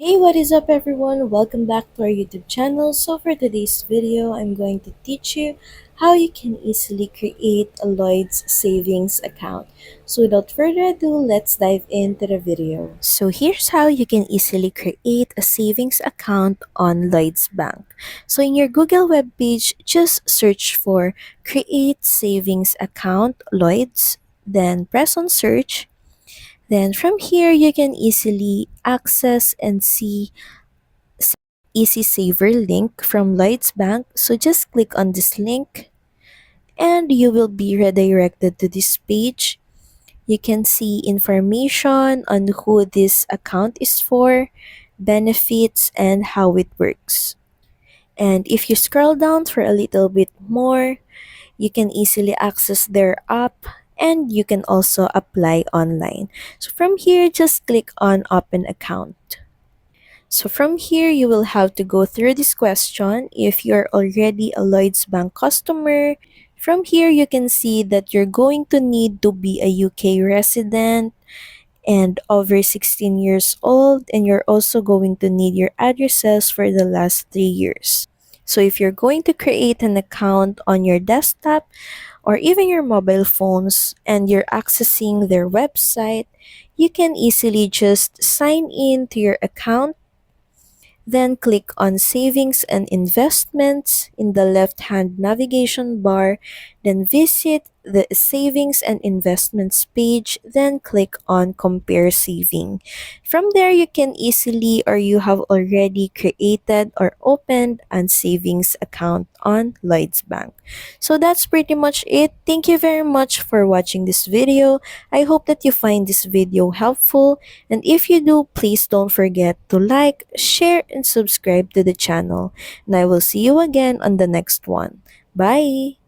Hey, what is up everyone? Welcome back to our YouTube channel. So for today's video, I'm going to teach you how you can easily create a Lloyd's savings account. So without further ado, let's dive into the video. So here's how you can easily create a savings account on Lloyds Bank. So in your Google web page, just search for create savings account Lloyds, then press on search. Then from here, you can easily access and see Easy Saver link from Lloyds Bank. So just click on this link and you will be redirected to this page. You can see information on who this account is for, benefits, and how it works. And if you scroll down for a little bit more, you can easily access their app and you can also apply online. So from here, just click on open account. So from here, you will have to go through this question. If you're already a Lloyds Bank customer, from here you can see that you're going to need to be a UK resident and over 16 years old, and you're also going to need your addresses for the last 3 years. So if you're going to create an account on your desktop or even your mobile phones and you're accessing their website, you can easily just sign in to your account. Then click on Savings and Investments in the left-hand navigation bar. Then visit the Savings and Investments page. Then click on Compare Saving. From there, you can easily or you have already created or opened a savings account on Lloyds Bank. So that's pretty much it. Thank you very much for watching this video. I hope that you find this video helpful. And if you do, please don't forget to like, share, and subscribe to the channel. And I will see you again on the next one. Bye!